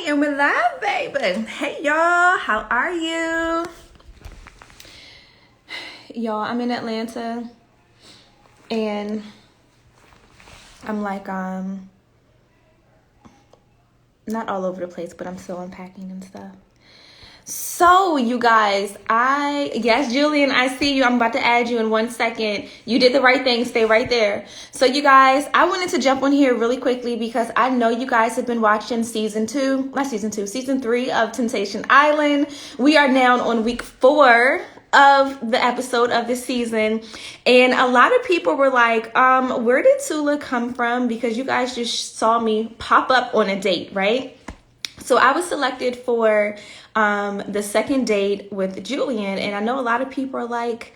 And we're live, baby. Hey, y'all. How are you? Y'all, I'm in Atlanta. And I'm like, not all over the place, but I'm still unpacking and stuff. So, you guys, yes, Julian, I see you. I'm about to add you in 1 second. You did the right thing. Stay right there. So, you guys, I wanted to jump on here really quickly because I know you guys have been watching season 3 of Temptation Island. We are now on week 4 of the episode of this season. And a lot of people were like, where did Tula come from? Because you guys just saw me pop up on a date, right? So I was selected for the second date with Julian, and I know a lot of people are like,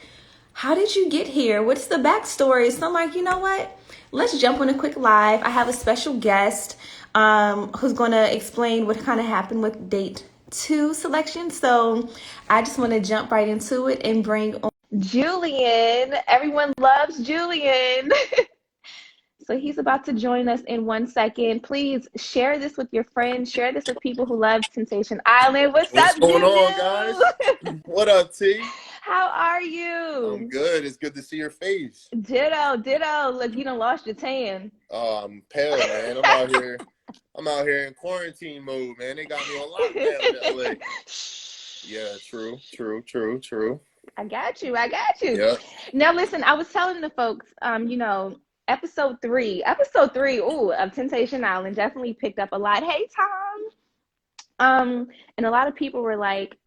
how did you get here? What's the backstory? So I'm like, you know what? Let's jump on a quick live. I have a special guest who's going to explain what kind of happened with date 2 selection. So I just want to jump right into it and bring on Julian. Everyone loves Julian. So he's about to join us in 1 second. Please share this with your friends. Share this with people who love Temptation Island. What's up, going Juju? on, guys? What up, T? How are you? I'm good. It's good to see your face. Ditto. Look, you done lost your tan. Oh, I'm pale, man. I'm out here in quarantine mode, man. They got me on lockdown in LA. Yeah, true. I got you. Yep. Now listen, I was telling the folks, episode 3, of Temptation Island definitely picked up a lot. Hey, Tom. And a lot of people were like,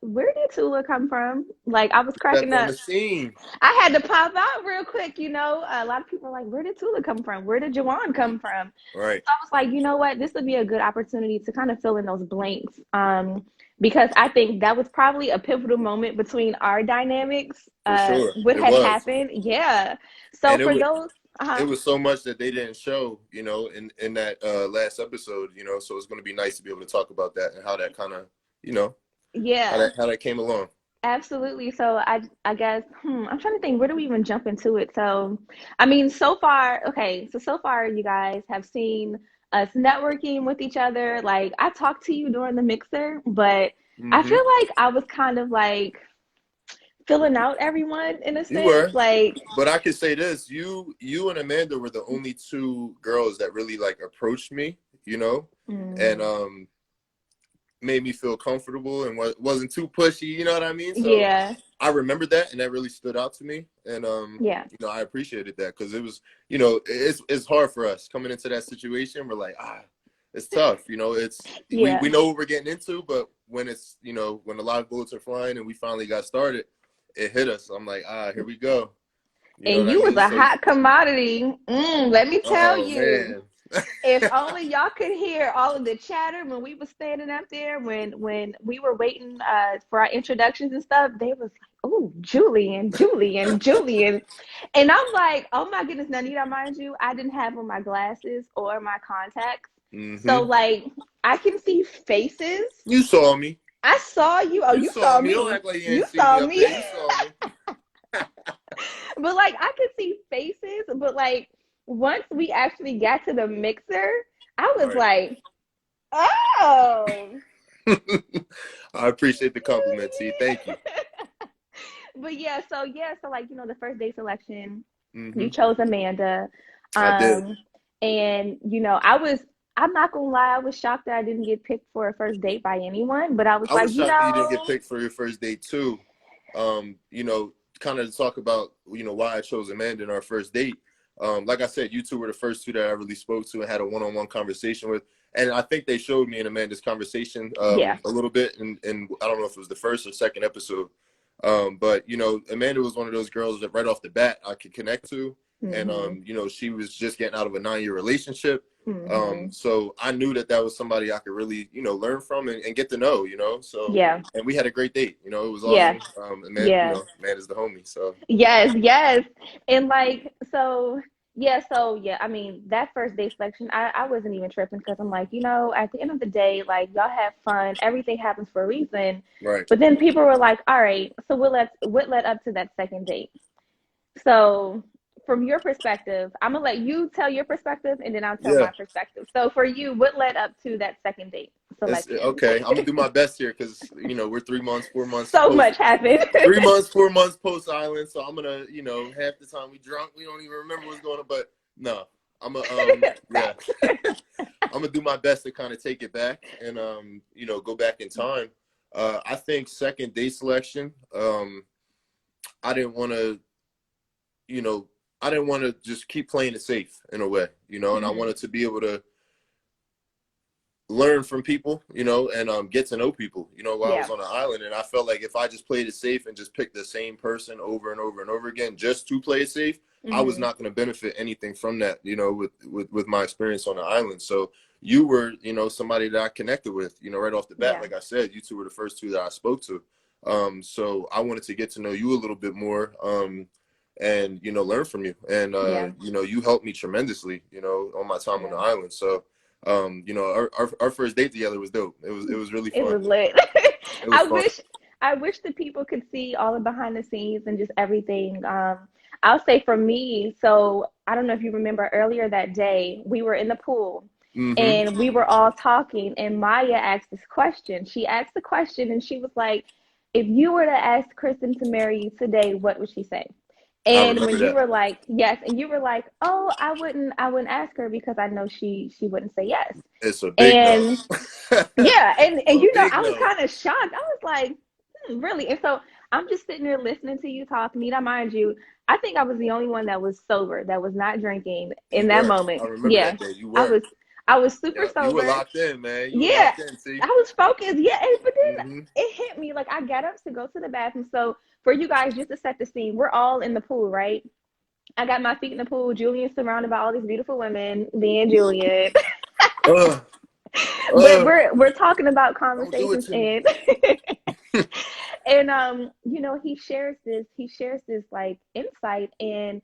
where did Tula come from? Like, I was cracking Step up. on the scene. I had to pop out real quick, A lot of people were like, where did Tula come from? Where did Juwan come from? Right. So I was like, you know what? This would be a good opportunity to kind of fill in those blanks. Because I think that was probably a pivotal moment between our dynamics. For sure. What It had was. happened. Yeah. So And for those... it was so much that they didn't show, in that last episode, so it's going to be nice to be able to talk about that and how that kind of, yeah, how that came along. absolutely. So I guess, I'm trying to think, where do we even jump into it? So, I mean, so far you guys have seen us networking with each other. Like, I talked to you during the mixer, but I feel like I was kind of like filling out everyone in a sense. You were. Like, but I could say this: you and Amanda were the only 2 girls that really like approached me, and made me feel comfortable and wasn't too pushy. You know what I mean? So yeah, I remembered that, and that really stood out to me. And I appreciated that because it was, it's hard for us coming into that situation. We're like, it's tough. We know what we're getting into, but when it's when a lot of bullets are flying and we finally got started, it hit us. I'm like, here we go. You was a hot commodity. Let me tell you. Man. If only y'all could hear all of the chatter when we were standing up there, when we were waiting for our introductions and stuff. They was like, oh, Julian. And I'm like, oh my goodness. Now, mind you, I didn't have on my glasses or my contacts. So, like, I can see faces. You saw me. I saw you. Oh, you saw me. Don't act like you saw me. You saw me. But, like, I could see faces. But, like, once we actually got to the mixer, I was like, oh. I appreciate the compliment, T. Thank you. But so like, the first day selection, you chose Amanda. I did. And, I'm not gonna lie, I was shocked that I didn't get picked for a first date by anyone, but I was like, shocked that you didn't get picked for your first date too. Kind of to talk about, why I chose Amanda in our first date. Like I said, you 2 were the first 2 that I really spoke to and had a one-on-one conversation with. And I think they showed me in Amanda's conversation a little bit. And I don't know if it was the first or second episode. But, Amanda was one of those girls that right off the bat I could connect to. And, she was just getting out of a 9-year relationship. So I knew that was somebody I could really, learn from and get to know, So, and we had a great date, it was awesome. Amanda's the homie, so. Yes. And like, I mean, that first day selection, I wasn't even tripping because I'm like, at the end of the day, like, y'all have fun. Everything happens for a reason. Right. But then people were like, all right, so what led up to that second date? So from your perspective, I'm gonna let you tell your perspective, and then I'll tell Yeah. my perspective. So for you, what led up to that second date selection? Okay. I'm gonna do my best here because we're 3 months, 4 months So post. much happened. 3 months, 4 months post island. So I'm gonna, half the time we drunk, we don't even remember what's going on. But no, I'm gonna yeah. I'm gonna do my best to kind of take it back and go back in time. I think second date selection. I didn't want to, just keep playing it safe in a way, and I wanted to be able to learn from people, and get to know people, while I was on the island. And I felt like if I just played it safe and just picked the same person over and over and over again just to play it safe, I was not going to benefit anything from that, with my experience on the island. So you were, somebody that I connected with, right off the bat. Like I said, you two were the first two that I spoke to. So I wanted to get to know you a little bit more, and, learn from you. And, you helped me tremendously, on my time on the island. So, our first date together was dope. It was really fun. It was lit. It was fun. I wish the people could see all the behind the scenes and just everything. I'll say for me, so I don't know if you remember earlier that day, we were in the pool and we were all talking, and Maya asked this question. She asked the question and she was like, if you were to ask Kristen to marry you today, what would she say? And when you were like, yes, and you were like, oh, I wouldn't ask her because I know she wouldn't say yes. It's a big no. Yeah, and I was kind of shocked. I was like, really? And so I'm just sitting there listening to you talk. Nita, mind you, I think I was the only one that was sober, that was not drinking in that moment. I remember that day. You were. I was super sober. You were locked in, man. You were locked in, see? I was focused. Yeah, but then it hit me. Like, I got up to go to the bathroom. So for you guys, just to set the scene, we're all in the pool, right? I got my feet in the pool. Julian's surrounded by all these beautiful women, me and Julian. But we're talking about conversations, and and he shares this like insight, and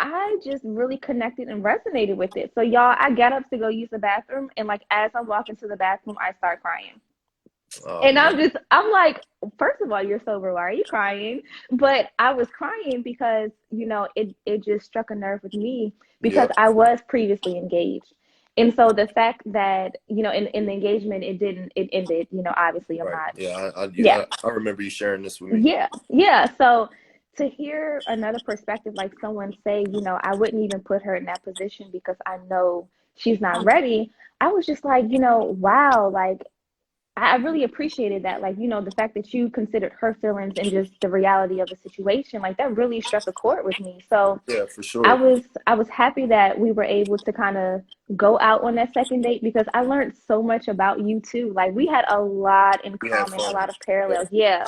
I just really connected and resonated with it. So y'all, I got up to go use the bathroom, and like as I'm walking to the bathroom, I start crying. And I'm like, first of all, you're sober. Why are you crying? But I was crying because, it just struck a nerve with me because I was previously engaged. And so the fact that, in the engagement, it ended, obviously I'm not. Yeah, I remember you sharing this with me. Yeah. So to hear another perspective, like someone say, I wouldn't even put her in that position because I know she's not ready. I was just like, wow, like, I really appreciated that. Like, the fact that you considered her feelings and just the reality of the situation, like that really struck a chord with me. So yeah, for sure. I was happy that we were able to kind of go out on that second date because I learned so much about you too. Like we had a lot in common, a lot of parallels. Yeah.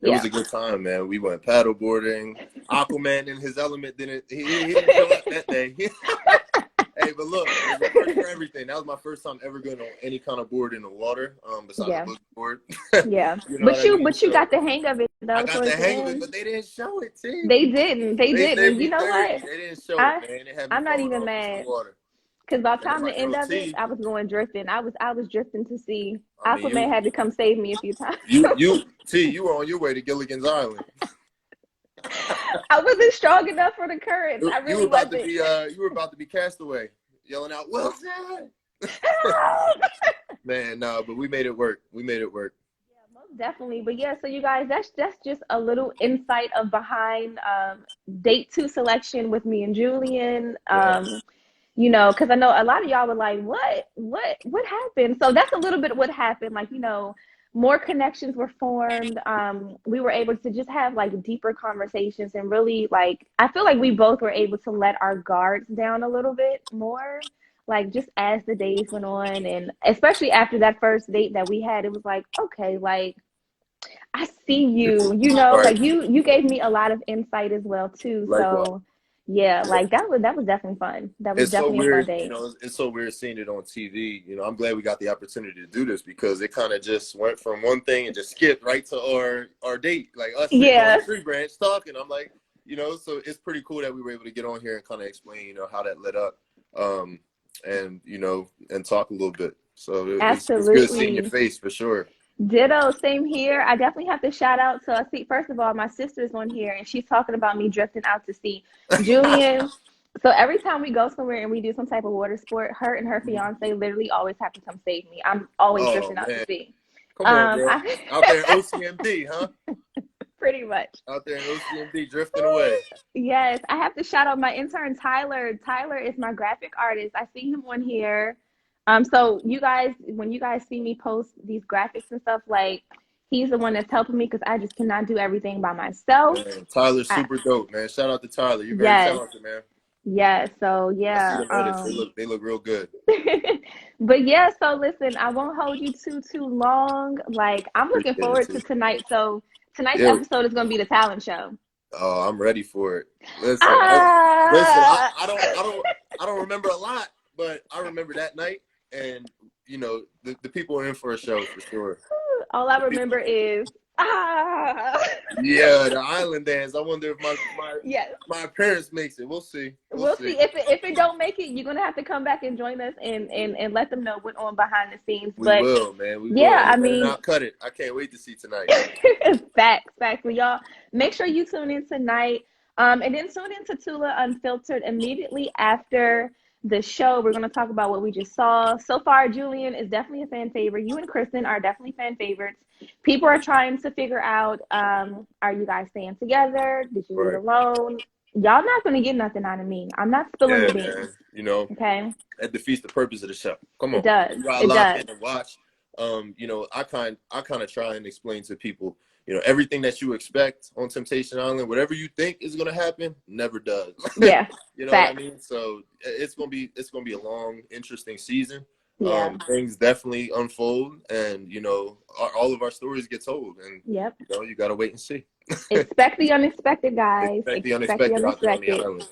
It was a good time, man. We went paddle boarding. Aquaman in his element he didn't show up that day. Hey, but look, it was first for everything. That was my first time ever going on any kind of board in the water, besides the book board. Yeah. But you got the hang of it though. I got the hang of it, but they didn't show it, too. They didn't. And you know what? They didn't show it, man. They had me I'm not even mad. Because by the time the end of it, I was going drifting. I was drifting to sea. Aquaman had to come save me a few times. You were on your way to Gilligan's Island. I wasn't strong enough for the currents. I really wasn't. You were about to be Castaway, yelling out, Wilson! Man, no, but we made it work. Yeah, most definitely. But yeah, so you guys, that's just a little insight of behind date 2 selection with me and Julian. Because I know a lot of y'all were like, what happened? So that's a little bit of what happened. Like, more connections were formed. We were able to just have like deeper conversations and really like, I feel like we both were able to let our guards down a little bit more, like just as the days went on. And especially after that first date that we had, it was like, okay, like I see you, right. Like you gave me a lot of insight as well too. Likewise. So yeah, like that was definitely fun. That was definitely a fun date. It's so weird seeing it on TV. I'm glad we got the opportunity to do this because it kind of just went from one thing and just skipped right to our date. Like us on the tree branch talking. I'm like, so it's pretty cool that we were able to get on here and kind of explain, how that lit up, and and talk a little bit. So it's good seeing your face for sure. Ditto, same here. I definitely have to shout out. So I see, first of all, my sister's on here and she's talking about me drifting out to sea. Julian, So every time we go somewhere and we do some type of water sport, her and her fiance literally always have to come save me. I'm always Oh drifting out to man, sea. come on, girl. Out there in OCMD, huh? Pretty much. Out there in OCMD, drifting away. Yes, I have to shout out my intern Tyler. Tyler is my graphic artist. I see him on here. So you guys, when you guys see me post these graphics and stuff, like he's the one that's helping me because I just cannot do everything by myself. Man, Tyler's I, super dope, man. Shout out to Tyler. You're very yes, talented, man. yes. So I see yeah. them edits. They look real good. But yeah, so listen, I won't hold you too long. Like I'm looking Appreciate it, forward to too. tonight. So tonight's Yeah. episode is gonna be the talent show. Oh, I'm ready for it. Listen, Ah! I don't remember a lot, but I remember that night, and you know, the people are in for a show for sure. All I remember is Yeah, the island dance. I wonder if yes. my appearance makes it. We'll see. We'll see if it don't make it. You're gonna have to come back and join us and let them know what on behind the scenes. We But will, man. We will. yeah, You I better mean, not cut it. I can't wait to see tonight. facts. Well, y'all make sure you tune in tonight. And then tune into Tula Unfiltered immediately after the show. We're gonna talk about what we just saw. So far, Julian is definitely a fan favorite. You and Kristen are definitely fan favorites. People are trying to figure out, are you guys staying together? Did you leave Right. alone? Y'all not gonna get nothing out of me. I'm not spilling Yeah, the man. beans. You know, Okay. that defeats the purpose of the show. Come It on. does. You gotta It lock does. in and watch. You know, I kind of try and explain to people, you know, everything that you expect on Temptation Island, whatever you think is gonna happen, never does. Yeah. You know Facts. what I mean? So it's gonna be a long, interesting season. Yeah. Things definitely unfold, and you know, all of our stories get told, and Yep. you know, you gotta wait and see. Expect the unexpected, guys. Expect the Expect the unexpected out there on the unexpected. island,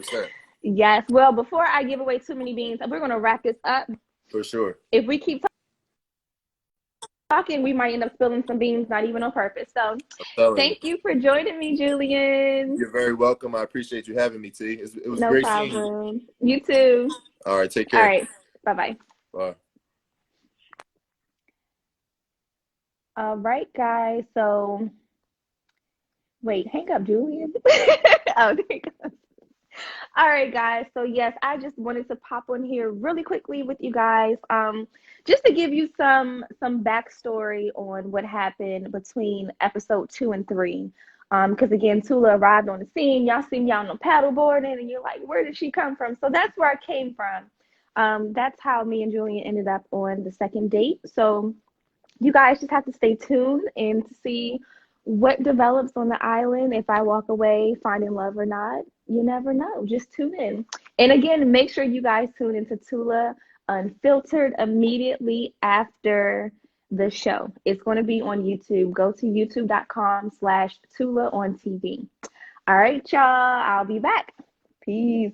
100%. Yes. Well, before I give away too many beans, we're gonna wrap this up. For sure. If we keep talking, we might end up spilling some beans, not even on purpose. So, thank you for joining me, Julian. You're very welcome. I appreciate you having me, T. It was No great problem. seeing you. You too. All right, take care. All right. Bye-bye. Bye. All right, guys. So, wait, hang up, Julian. Oh, there you go. All right, guys. So yes, I just wanted to pop on here really quickly with you guys, just to give you some backstory on what happened between episode 2 and 3. Because again, Tula arrived on the scene. Y'all seen y'all on paddleboarding, and you're like, where did she come from? So that's where I came from. That's how me and Julian ended up on the second date. So you guys just have to stay tuned and to see what develops on the island. If I walk away finding love or not, you never know. Just tune in. And again, make sure you guys tune into Tula Unfiltered immediately after the show. It's going to be on YouTube. Go to youtube.com/Tula on TV. All right, y'all. I'll be back. Peace.